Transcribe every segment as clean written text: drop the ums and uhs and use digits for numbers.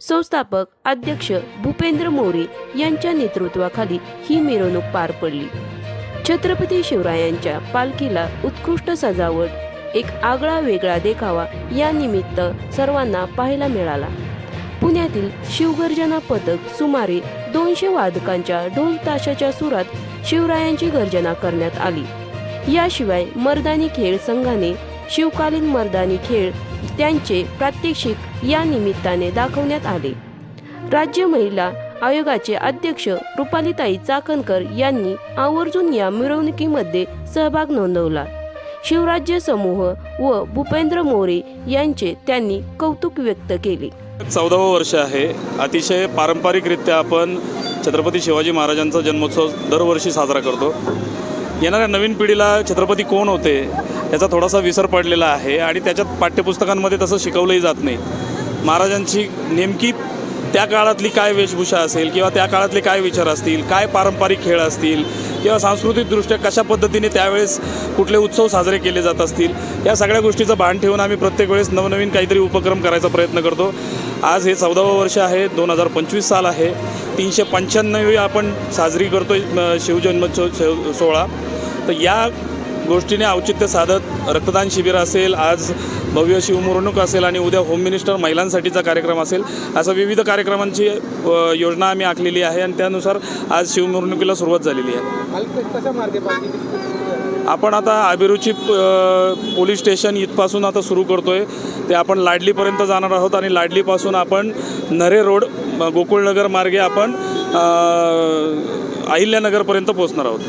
संस्थापक अध्यक्ष भूपेंद्र मोरे यांच्या नेतृत्वाखाली ही मिरवणूक पार पडली। छत्रपती शिवरायांच्या पालखीला उत्कृष्ट सजावट, एक आगळा वेगळा देखावा या निमित्त सर्वांना पाहायला मिळाला। पुण्यातील शिवगर्जना पथक सुमारे 200 वादकांच्या ढोल ताशाच्या सुरात शिवरायांची गर्जना करण्यात आली। याशिवाय मर्दानी खेळ संघाने शिवकालीन मर्दानी खेळ त्यांचे प्रात्यक्षिक या निमित्ताने दाखवण्यात आले। राज्य महिला आयोगाचे अध्यक्ष रुपालीताई चाकणकर यांनी आवर्जून या मिरवणुकीमध्ये सहभाग नोंदवला। शिवराज्य समूह व भूपेंद्र मोरे यांचे त्यांनी कौतुक व्यक्त केले। 14वे वर्ष आहे। अतिशय पारंपरिकरित्या आपण छत्रपती शिवाजी महाराजांचा जन्मोत्सव दरवर्षी साजरा करतो। येणाऱ्या नवीन पिढीला छत्रपती कोण होते याचा थोडासा विसर पडलेला आहे आणि त्याच्यात पाठ्यपुस्तकांमध्ये तसं शिकवलंही जात नाही। महाराजांची नेमकी त्या काळातली काय वेशभूषा असेल किंवा त्या काळातले काय विचार असतील, काय पारंपरिक खेळ असतील किंवा सांस्कृतिकदृष्ट्या कशा पद्धतीने त्यावेळेस कुठले उत्सव साजरे केले जात असतील, या सगळ्या गोष्टीचं भान ठेवून आम्ही प्रत्येक वेळेस नवनवीन काहीतरी उपक्रम करायचा प्रयत्न करतो। आज हे 14वे वर्ष आहे, 2025 साल आहे। 395वी आपण साजरी करतो शिवजन्मोत्सव सोहळा। तर या गोष्टीने औचित्य साधत रक्तदान शिबिर असेल, आज भव्य शिवमिरवणूक असेल आणि उद्या होम मिनिस्टर महिलांसाठीचा कार्यक्रम असेल, असं विविध कार्यक्रमांची योजना आम्ही आखलेली आहे आणि त्यानुसार आज शिवमिरवणुकीला सुरुवात झालेली आहे। आपण आता अभिरुची पोलीस स्टेशन इथपासून आता सुरू करतोय, ते आपण लाडलीपर्यंत जाणार आहोत आणि लाडलीपासून आपण नरे रोड गोकुळनगर मार्गे आपण अहिल्यानगरपर्यंत पोहोचणार आहोत।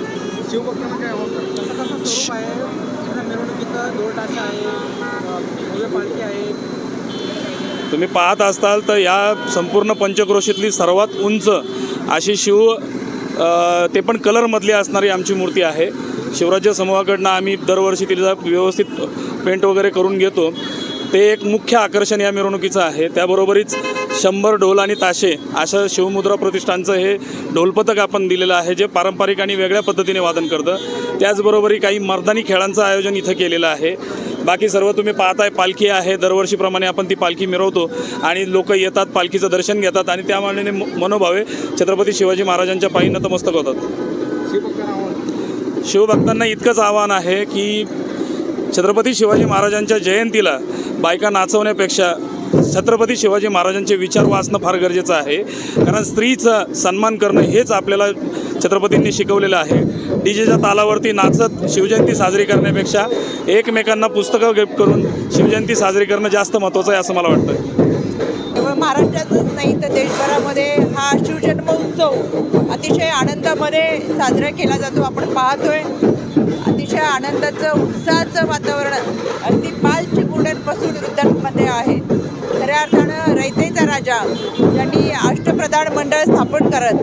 तुम्ही पाहत असताल तर या संपूर्ण पंचक्रोशीतली सर्वात उंच अशी ते पण कलरमधली असणारी आमची मूर्ती आहे। शिवराज्य समूहाकडनं आम्ही दरवर्षी तिला व्यवस्थित पेंट वगैरे करून घेतो। ते एक मुख्य आकर्षण या मिरवणुकीचं आहे। त्याबरोबरीच 100 ढोल आणि ताशे असं शिवमुद्रा प्रतिष्ठानचं हे ढोलपथक आपण दिलेलं आहे, जे पारंपरिक आणि वेगळ्या पद्धतीने वादन करतं। त्याचबरोबर काही मर्दानी खेळांचं आयोजन इथं केलेलं आहे। बाकी सर्व तुम्ही पाहताय, पालखी आहे। दरवर्षीप्रमाणे आपण ती पालखी मिरवतो आणि लोक येतात, पालखीचं दर्शन घेतात आणि त्या मानाने मनोभावे छत्रपती शिवाजी महाराजांच्या पायी नतमस्तक होतात। शिवभक्तांना इतकंच आव्हान आहे की छत्रपती शिवाजी महाराजांच्या जयंतीला बायका नाचवण्यापेक्षा छत्रपती शिवाजी महाराजांचे विचार वाचणं फार गरजेचं आहे। कारण स्त्रीचा सन्मान करणं हेच आपल्याला छत्रपतींनी शिकवलेलं आहे। डीजेच्या तालावरती नाचत शिवजयंती साजरी करण्यापेक्षा एकमेकांना पुस्तकं गिफ्ट करून शिवजयंती साजरी करणं जास्त महत्त्वाचं आहे असं मला वाटतं। केवळ महाराष्ट्रातच नाही तर देशभरामध्ये हा शिवजन्मोत्सव अतिशय आनंदामध्ये साजरा केला जातो। आपण पाहतोय अतिशय आनंदाचं उत्साहाचं वातावरण अगदी बाल चिमुरड्यांपासून वृद्धांमध्ये आहे। खऱ्या अर्थानं रयतेचा राजा ज्यांनी अष्टप्रधान मंडळ स्थापन करत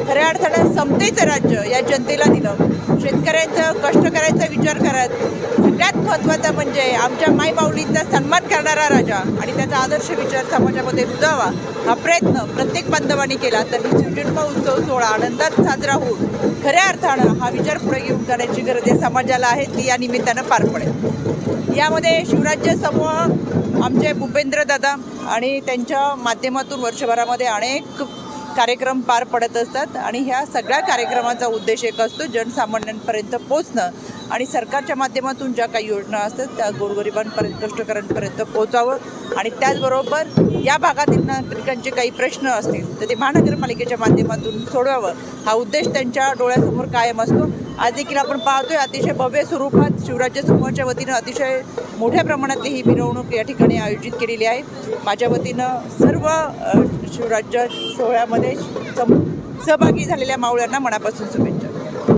खऱ्या अर्थानं समतेचं राज्य या जनतेला दिलं, शेतकऱ्यांचं कष्ट करायचा विचार करत सगळ्यात महत्त्वाचा म्हणजे आमच्या मायबाऊलींचा सन्मान करणारा राजा आणि त्याचा आदर्श विचार समाजामध्ये रुजावा हा प्रयत्न प्रत्येक बांधवांनी केला तर शिवजन्म उत्सव सोहळा आनंदात साजरा होऊन खऱ्या अर्थानं हा विचार पुढे घेऊन जाण्याची गरज आहे समाजाला आहे, ती या निमित्तानं पार पडेल। यामध्ये शिवराज्य समूह आमचे भूपेंद्र दादा आणि त्यांच्या माध्यमातून वर्षभरामध्ये अनेक कार्यक्रम पार पडत असतात आणि ह्या सगळ्या कार्यक्रमाचा उद्देश एक असतो, जनसामान्यांपर्यंत पोहोचणं आणि सरकारच्या माध्यमातून ज्या काही योजना असतात त्या गोरगरिबांपर्यंत कष्टकऱ्यांपर्यंत पोहोचावं आणि त्याचबरोबर या भागातील नागरिकांचे काही प्रश्न असतील तर ते महानगरपालिकेच्या माध्यमातून सोडवावं हा उद्देश त्यांच्या डोळ्यासमोर कायम असतो। आज देखील आपण पाहतोय अतिशय भव्य स्वरूपात शिवराज्य समूहाच्या वतीनं अतिशय मोठ्या प्रमाणातली ही मिरवणूक या ठिकाणी आयोजित केलेली आहे। माझ्या वतीनं सर्व शिवराज्य सोहळ्यामध्ये सहभागी झालेल्या मावळ्यांना मनापासून शुभेच्छा।